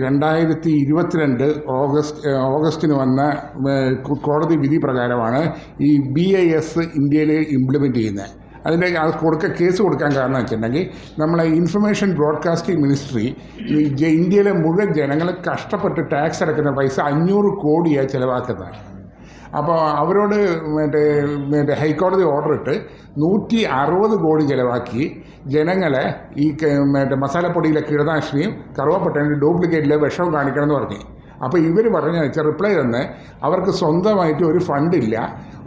2022 ഓഗസ്റ്റിന് വന്ന കോടതി വിധി പ്രകാരമാണ് ഈ BIS ഇന്ത്യയിൽ ഇംപ്ലിമെൻറ്റ് ചെയ്യുന്നത്. അതിൻ്റെ കേസ് കൊടുക്കാൻ കാരണം വെച്ചിട്ടുണ്ടെങ്കിൽ നമ്മളെ ഇൻഫർമേഷൻ ബ്രോഡ്കാസ്റ്റിംഗ് മിനിസ്ട്രി ഇന്ത്യയിലെ മുഴുവൻ ജനങ്ങൾ കഷ്ടപ്പെട്ട് ടാക്സ് അടയ്ക്കുന്ന പൈസ 500 കോടിയാണ് ചിലവാക്കുന്നത്. അപ്പോൾ അവരോട് ഹൈക്കോടതി ഓർഡർ ഇട്ട് 160 കോടി ചിലവാക്കി ജനങ്ങളെ ഈ മസാലപ്പൊടിയിലെ കീടനാശിനിയും കറുവപ്പട്ടയും ഡ്യൂപ്ലിക്കേറ്റിലെ വിഷവും കാണിക്കണമെന്ന് പറഞ്ഞു. അപ്പോൾ ഇവർ പറഞ്ഞു വെച്ചാൽ റിപ്ലൈ തന്നെ അവർക്ക് സ്വന്തമായിട്ട് ഒരു ഫണ്ടില്ല,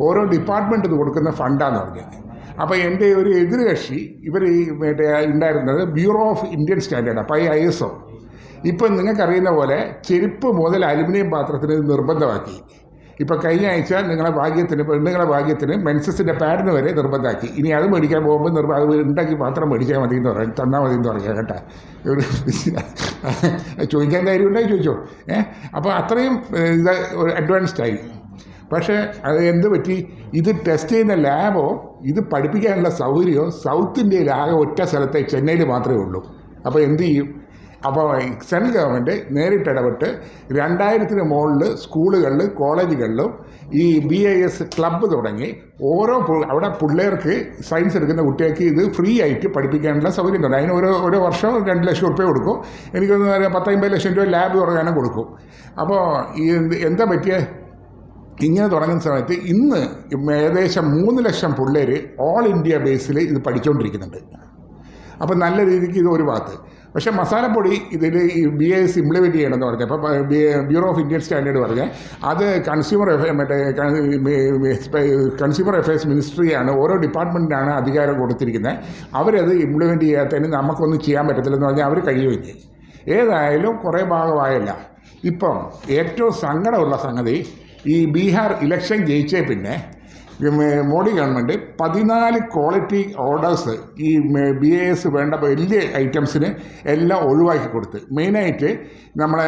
ഓരോ ഡിപ്പാർട്ട്മെൻറ്റ് കൊടുക്കുന്ന ഫണ്ടാന്ന് പറഞ്ഞു. അപ്പോൾ എൻ്റെ ഒരു എതിർകക്ഷി ഇവർ ഉണ്ടായിരുന്നത് ബ്യൂറോ ഓഫ് ഇന്ത്യൻ സ്റ്റാൻഡേർഡ്, അപ്പോൾ ISO. ഇപ്പം നിങ്ങൾക്കറിയുന്ന പോലെ ചെരുപ്പ് മുതൽ അലുമിനിയം പാത്രത്തിന് നിർബന്ധമാക്കി. ഇപ്പോൾ കഴിഞ്ഞ ആഴ്ച പെണ്ണുങ്ങളെ ഭാഗ്യത്തിന് മെൻസസിൻ്റെ പാഡിന് വരെ നിർബന്ധമാക്കി. ഇനി അത് മേടിക്കാൻ പോകുമ്പോൾ അത് ഉണ്ടാക്കി മാത്രം മേടിച്ചാൽ മതി എന്ന് പറയാം, തന്നാൽ മതി എന്ന് പറയാം കേട്ടോ. ഒരു ചോദിക്കാൻ കാര്യം ഉണ്ടായി ചോദിച്ചോ. അപ്പോൾ അത്രയും ഇത് അഡ്വാൻസ്ഡായി. പക്ഷേ അത് എന്ത് പറ്റി, ഇത് ടെസ്റ്റ് ചെയ്യുന്ന ലാബോ ഇത് പഠിപ്പിക്കാനുള്ള സൗകര്യമോ സൗത്ത് ഇന്ത്യയിൽ ആകെ ഒറ്റ സ്ഥലത്തെ ചെന്നൈയിൽ മാത്രമേ ഉള്ളൂ. അപ്പോൾ എന്ത് ചെയ്യും? അപ്പോൾ സെൻട്രൽ ഗവൺമെൻറ് നേരിട്ടിടപെട്ട് 2000-ന് മുകളിൽ സ്കൂളുകളിലും കോളേജുകളിലും ഈ BIS ക്ലബ്ബ് തുടങ്ങി അവിടെ പിള്ളേർക്ക് സയൻസ് എടുക്കുന്ന കുട്ടികൾക്ക് ഇത് ഫ്രീ ആയിട്ട് പഠിപ്പിക്കാനുള്ള സൗകര്യം ഉണ്ട്. അതിന് ഓരോ വർഷം 2 ലക്ഷം രൂപ കൊടുക്കും. എനിക്കൊന്ന് 10-50 ലക്ഷം രൂപ ലാബ് തുടങ്ങാനും കൊടുക്കും. അപ്പോൾ എന്താ പറ്റിയ ഇങ്ങനെ തുടങ്ങുന്ന സമയത്ത് ഇന്ന് ഏകദേശം 3 ലക്ഷം പിള്ളേർ ഓൾ ഇന്ത്യ ബേസിൽ ഇത് പഠിച്ചുകൊണ്ടിരിക്കുന്നുണ്ട്. അപ്പോൾ നല്ല രീതിക്ക് ഇത് ഒരു ഭാഗത്ത്. പക്ഷേ മസാലപ്പൊടി ഇതിൽ BIS ഇംപ്ലിമെൻറ്റ് ചെയ്യണമെന്ന് പറഞ്ഞാൽ അപ്പോൾ ബ്യൂറോ ഓഫ് ഇന്ത്യൻ സ്റ്റാൻഡേർഡ് പറഞ്ഞാൽ അത് കൺസ്യൂമർ അഫയേഴ്സ് മിനിസ്ട്രിയാണ്, ഓരോ ഡിപ്പാർട്ട്മെൻറ്റിനാണ് അധികാരം കൊടുത്തിരിക്കുന്നത്. അവരത് ഇംപ്ലിമെൻറ്റ് ചെയ്യാത്തതിന് നമുക്കൊന്നും ചെയ്യാൻ പറ്റത്തില്ലെന്ന് പറഞ്ഞാൽ അവർ കഴിയുമില്ല. ഏതായാലും കുറേ ഭാഗമായല്ല. ഇപ്പം ഏറ്റവും സങ്കടമുള്ള സംഗതി, ഈ ബീഹാർ ഇലക്ഷൻ ജയിച്ചേ പിന്നെ മോഡി ഗവൺമെൻറ് 14 ക്വാളിറ്റി ഓർഡേഴ്സ് ഈ BIS വേണ്ട വലിയ ഐറ്റംസിന് എല്ലാം ഒഴിവാക്കി കൊടുത്ത്. മെയിനായിട്ട് നമ്മളെ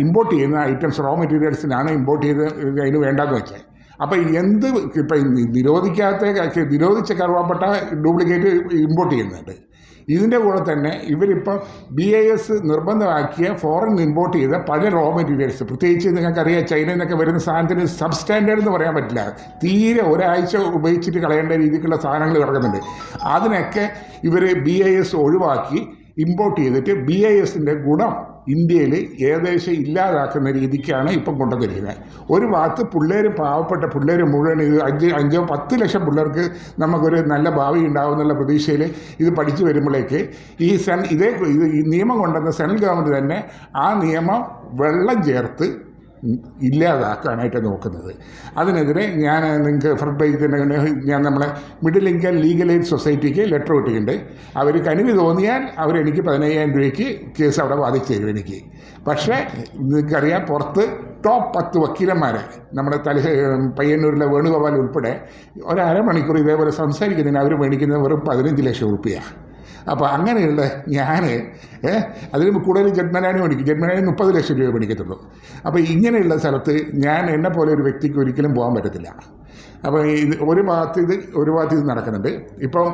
ഇമ്പോർട്ട് ചെയ്യുന്ന ഐറ്റംസ് റോ മെറ്റീരിയൽസിനാണ് ഇമ്പോർട്ട് ചെയ്ത് അതിന് വേണ്ടെന്ന് വെച്ചാൽ. അപ്പോൾ ഇപ്പം നിരോധിച്ച കറുവാപ്പട്ട ഡ്യൂപ്ലിക്കേറ്റ് ഇമ്പോർട്ട് ചെയ്യുന്നുണ്ട്. ഇതിൻ്റെ കൂടെ തന്നെ ഇവരിപ്പോൾ BIS നിർബന്ധമാക്കിയ ഫോറിൻ ഇമ്പോർട്ട് ചെയ്ത പല റോ മെറ്റീരിയൽസ്, പ്രത്യേകിച്ച് നിങ്ങൾക്കറിയാം ചൈനയിൽ നിന്നൊക്കെ വരുന്ന സാധനത്തിന് സബ്സ്റ്റാൻഡേർഡ് എന്ന് പറയാൻ പറ്റില്ല, തീരെ ഒരാഴ്ച ഉപയോഗിച്ചിട്ട് കളയേണ്ട രീതിക്കുള്ള സാധനങ്ങൾ കിടക്കുന്നുണ്ട്. അതിനൊക്കെ ഇവർ BIS ഒഴിവാക്കി ഇമ്പോർട്ട് ചെയ്തിട്ട് BISൻ്റെ ഗുണം ഇന്ത്യയിൽ ഏകദേശം ഇല്ലാതാക്കുന്ന രീതിക്കാണ് ഇപ്പം കൊണ്ടുവന്നിരിക്കുന്നത്. ഒരു ഭാഗത്ത് പാവപ്പെട്ട പിള്ളേർ മുഴുവൻ ഇത് 5-10 ലക്ഷം പിള്ളേർക്ക് നമുക്കൊരു നല്ല ഭാവി ഉണ്ടാകുമെന്നുള്ള പ്രതീക്ഷയിൽ ഇത് പഠിച്ചു വരുമ്പോഴേക്ക് ഈ നിയമം കൊണ്ടുവന്ന സെൻട്രൽ ഗവൺമെൻറ് തന്നെ ആ നിയമം വെള്ളം ചേർത്ത് ഇല്ലാതാക്കാനായിട്ട് നോക്കുന്നത്. അതിനെതിരെ നിങ്ങൾക്ക് ഫ്രണ്ട് പേജിൽ തന്നെ ഞാൻ നമ്മളെ മിഡിൽ ഇൻകം ലീഗൽ എയ്ഡ് സൊസൈറ്റിക്ക് ലെറ്റർ ഇട്ടിട്ടുണ്ട്. അവർ കനിവ് തോന്നിയാൽ അവരെനിക്ക് 15,000 രൂപയ്ക്ക് കേസ് അവിടെ വാദിച്ചു തരും എനിക്ക്. പക്ഷേ നിങ്ങൾക്കറിയാം, പുറത്ത് ടോപ്പ് 10 വക്കീലന്മാരെ നമ്മുടെ പയ്യന്നൂരിലെ വേണുഗോപാൽ ഉൾപ്പെടെ അരമണിക്കൂർ ഇതേപോലെ സംസാരിക്കുന്നതിന് അവർ മേടിക്കുന്നത് വെറും 15 ലക്ഷം രൂപയാണ്. അപ്പോൾ അങ്ങനെയുള്ള ഞാൻ അതിന് കൂടുതൽ ജഡ്മനാനി മേടിക്കും. ജഡ്മനാനി 30 ലക്ഷം രൂപ മേടിക്കത്തുള്ളൂ. അപ്പോൾ ഇങ്ങനെയുള്ള സ്ഥലത്ത് എന്നെപ്പോലെ ഒരു വ്യക്തിക്ക് ഒരിക്കലും പോകാൻ പറ്റത്തില്ല. അപ്പോൾ ഒരു ഭാഗത്ത് ഇത് നടക്കുന്നുണ്ട്. ഇപ്പം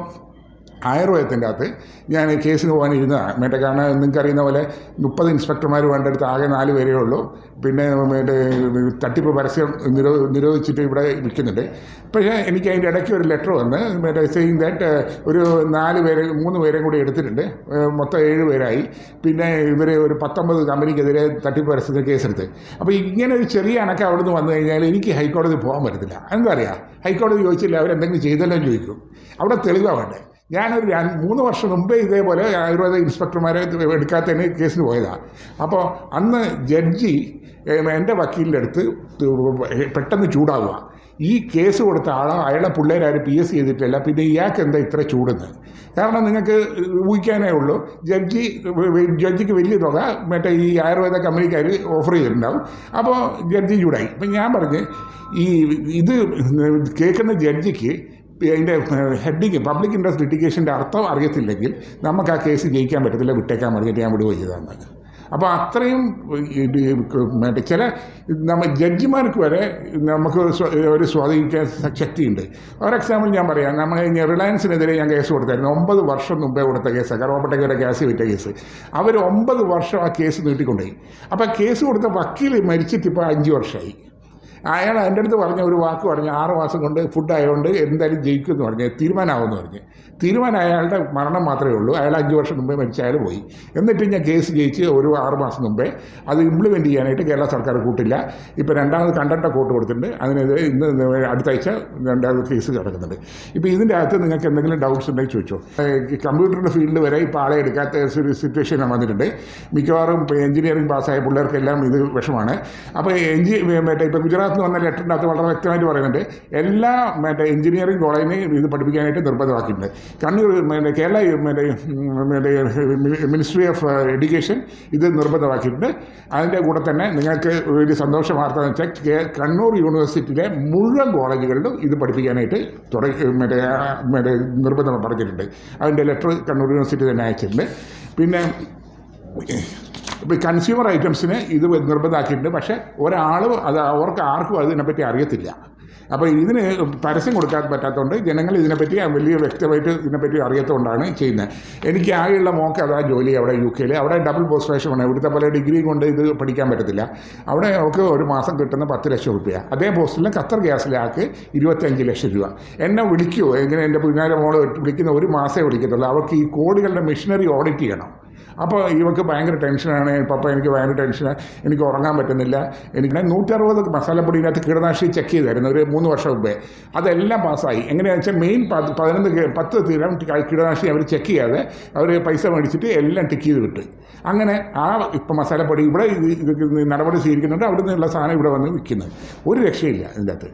ആയുർവേദത്തിൻ്റെ അകത്ത് ഞാൻ കേസിന് പോകാനിരുന്നതാണ്. കാരണം നിങ്ങൾക്കറിയുന്ന പോലെ 30 ഇൻസ്പെക്ടർമാർ വേണ്ടടുത്ത് ആകെ 4 പേരേ ഉള്ളൂ. പിന്നെ തട്ടിപ്പ് പരസ്യം നിരോധിച്ചിട്ട് ഇവിടെ വിൽക്കുന്നുണ്ട്. പക്ഷേ എനിക്ക് അതിൻ്റെ ഇടയ്ക്ക് ഒരു ലെറ്റർ വന്ന് സെയിങ് ദാറ്റ് ഒരു 3 പേരെയും കൂടി എടുത്തിട്ടുണ്ട്. മൊത്തം 7 പേരായി. പിന്നെ ഇവർ ഒരു 19 കമ്പനിക്കെതിരെ തട്ടിപ്പ് പരസ്യത്തിന് കേസെടുത്ത്. അപ്പോൾ ഇങ്ങനെ ഒരു ചെറിയ അണക്കം അവിടെ നിന്ന് വന്നു കഴിഞ്ഞാൽ എനിക്ക് ഹൈക്കോടതി പോകാൻ പറ്റത്തില്ല. എന്താ അറിയാം, ഹൈക്കോടതി ചോദിച്ചില്ല, അവരെന്തെങ്കിലും ചെയ്തല്ലോ ചോദിക്കും. അവിടെ തെളിവാണ് വേണ്ടേ. ഞാനൊരു 3 വർഷം മുമ്പേ ഇതേപോലെ ആയുർവേദ ഇൻസ്പെക്ടർമാരെ എടുക്കാത്തതിന് കേസിന് പോയതാണ്. അപ്പോൾ അന്ന് ജഡ്ജി എൻ്റെ വക്കീലിൻ്റെ അടുത്ത് പെട്ടെന്ന് ചൂടാവുക, ഈ കേസ് കൊടുത്ത അയാളെ പിള്ളേരാരും PSC ചെയ്തിട്ടില്ല, പിന്നെ ഇയാൾക്ക് എന്താ ഇത്ര ചൂടുന്നത്? കാരണം നിങ്ങൾക്ക് ഊഹിക്കാനേ ഉള്ളൂ, ജഡ്ജിക്ക് വലിയ തുക ഈ ആയുർവേദ കമ്പനിക്കാർ ഓഫർ ചെയ്തിട്ടുണ്ടാവും. അപ്പോൾ ജഡ്ജി ചൂടായി. അപ്പം ഞാൻ പറഞ്ഞ് ഇത് കേൾക്കുന്ന ജഡ്ജിക്ക് അതിൻ്റെ ഹെഡിങ് പബ്ലിക് ഇൻട്രസ്റ്റ് ലിറ്റിഗേഷൻ്റെ അർത്ഥം അറിയത്തില്ലെങ്കിൽ നമുക്ക് ആ കേസ് ജയിക്കാൻ പറ്റത്തില്ല, വിട്ടേക്കാൻ പറഞ്ഞിട്ട് ഞാൻ വിടുകയോ ചെയ്തതാണ്. അപ്പോൾ അത്രയും മറ്റേ ചില ജഡ്ജിമാർക്ക് വരെ നമുക്ക് ഒരു സ്വാധീനിക്കാൻ ശക്തിയുണ്ട്. ഒരു എക്സാമ്പിൾ ഞാൻ പറയാം. നമ്മൾ റിലയൻസിനെതിരെ ഞാൻ കേസ് കൊടുത്തായിരുന്നു. 9 വർഷം മുമ്പേ കൊടുത്ത കേസ്, കറുവാപ്പട്ടയ്ക്ക് ഗ്യാസ് വിറ്റ കേസ്. അവർ 9 വർഷം ആ കേസ് നീട്ടിക്കൊണ്ടുപോയി. അപ്പോൾ കേസ് കൊടുത്ത വക്കീൽ മരിച്ചിട്ട് ഇപ്പോൾ 5 വർഷമായി. അയാൾ എൻ്റെ അടുത്ത് പറഞ്ഞ ഒരു വാക്ക് പറഞ്ഞ് 6 മാസം കൊണ്ട് ഫുഡ് ആയതുകൊണ്ട് എന്തായാലും ജയിക്കുമെന്ന് പറഞ്ഞ് തീരുമാനമാകുമെന്ന് പറഞ്ഞ്. തീരുമാനം അയാളുടെ മരണം മാത്രമേ ഉള്ളൂ. അയാൾ 5 വർഷം മുമ്പേ മരിച്ച അയാൾ പോയി. എന്നിട്ട് ഞാൻ കേസ് ജയിച്ച് ഒരു 6 മാസം മുമ്പേ അത് ഇംപ്ലിമെൻറ്റ് ചെയ്യാനായിട്ട് കേരള സർക്കാർ കൂട്ടില്ല. ഇപ്പോൾ രണ്ടാമത് കണ്ടക്ടർ കോർട്ട് കൊടുത്തിട്ടുണ്ട്. അതിനെതിരെ ഇന്ന് അടുത്ത ആഴ്ച രണ്ടാമത് കേസ് കിടക്കുന്നുണ്ട്. ഇപ്പോൾ ഇതിൻ്റെ അകത്ത് നിങ്ങൾക്ക് എന്തെങ്കിലും ഡൗട്ട്സ് ഉണ്ടെങ്കിൽ ചോദിച്ചോ. കമ്പ്യൂട്ടറിൻ്റെ ഫീൽഡ് വരെ ഇപ്പോൾ ആളെ എടുക്കാത്ത ഒരു സിറ്റുവേഷൻ വന്നിട്ടുണ്ട്. മിക്കവാറും എഞ്ചിനീയറിംഗ് പാസ്സായ പിള്ളേർക്കെല്ലാം ഇത് വിഷമാണ്. അപ്പോൾ ഇപ്പോൾ ഗുജറാത്തിൽ നിന്ന് വന്ന ലെറ്ററിൻ്റെ അകത്ത് വളരെ വ്യക്തമായിട്ട് പറയുന്നുണ്ട്, എല്ലാ എഞ്ചിനീയറിംഗ് കോളേജിനെയും ഇത് പഠിപ്പിക്കാനായിട്ട് നിർബന്ധമാക്കിയിട്ടുണ്ട്. Kannur Kerala ministry of education ഇത് നിർബന്ധമാക്കിയിട്ടുണ്ട്. അതിൻ്റെ കൂടെ തന്നെ നിങ്ങൾക്ക് ഒരു സന്തോഷ വാർത്ത എന്ന് വെച്ചാൽ കണ്ണൂർ യൂണിവേഴ്സിറ്റിയിലെ മുഴുവൻ കോളേജുകളിലും ഇത് പഠിപ്പിക്കാനായിട്ട് നിർബന്ധം പറഞ്ഞിട്ടുണ്ട്. അതിൻ്റെ ലെറ്റർ കണ്ണൂർ യൂണിവേഴ്സിറ്റി തന്നെ അയച്ചിട്ടുണ്ട്. പിന്നെ ഇപ്പോൾ കൺസ്യൂമർ ഐറ്റംസിന് ഇത് നിർബന്ധമാക്കിയിട്ടുണ്ട്. പക്ഷേ അവർക്ക് ആർക്കും അതിനെപ്പറ്റി അറിയത്തില്ല. അപ്പോൾ ഇതിന് പരസ്യം കൊടുക്കാൻ പറ്റാത്തതുകൊണ്ട് ജനങ്ങൾ ഇതിനെപ്പറ്റി വലിയ വ്യക്തമായിട്ട് ഇതിനെപ്പറ്റി അറിയാത്തതുകൊണ്ടാണ് ചെയ്യുന്നത്. എനിക്ക് ആകെയുള്ള മോക്ക് അതാ ജോലി അവിടെ UK. അവിടെ ഡബിൾ പോസ്റ്റുലേഷൻ ആണ്. ഇവിടുത്തെ പോലെ ഡിഗ്രി കൊണ്ട് ഇത് പഠിക്കാൻ പറ്റത്തില്ല. അവിടെ അവർക്ക് ഒരു മാസം കിട്ടുന്ന 10 ലക്ഷം രൂപ. അതേ പോസ്റ്റിൽ ഖത്തർ ഗ്യാസിലാക്ക് 25 ലക്ഷം രൂപ. എന്നെ വിളിക്കുമോ? എങ്ങനെ എൻ്റെ പുന്നാര മോള് വിളിക്കുന്ന ഒരു മാസമേ വിളിക്കത്തുള്ളൂ. അവർക്ക് ഈ കോടികളുടെ മെഷീനറി ഓഡിറ്റ് ചെയ്യണം. അപ്പോൾ ഇവർക്ക് ഭയങ്കര ടെൻഷനാണ്. പപ്പ എനിക്ക് ഭയങ്കര ടെൻഷനാണ്, എനിക്ക് ഉറങ്ങാൻ പറ്റുന്നില്ല. എനിക്ക് 160 മസാലപ്പൊടിയിനകത്ത് കീടനാശിനി ചെക്ക് ചെയ്തായിരുന്നു ഒരു 3 വർഷം മുമ്പേ. അതെല്ലാം പാസ്സായി. എങ്ങനെയാണെന്ന് വെച്ചാൽ മെയിൻ 10 തീരം കീടനാശിനി അവർ ചെക്ക് ചെയ്യാതെ അവർ പൈസ മേടിച്ചിട്ട് എല്ലാം ടിക്ക് ചെയ്ത് വിട്ട്. അങ്ങനെ ഇപ്പം മസാലപ്പൊടി ഇവിടെ നടപടി സ്വീകരിക്കുന്നുണ്ട്. അവിടെ നിന്നുള്ള സാധനം ഇവിടെ വന്ന് വിൽക്കുന്നത്. ഒരു രക്ഷയില്ല ഇതിൻ്റെ അകത്ത്.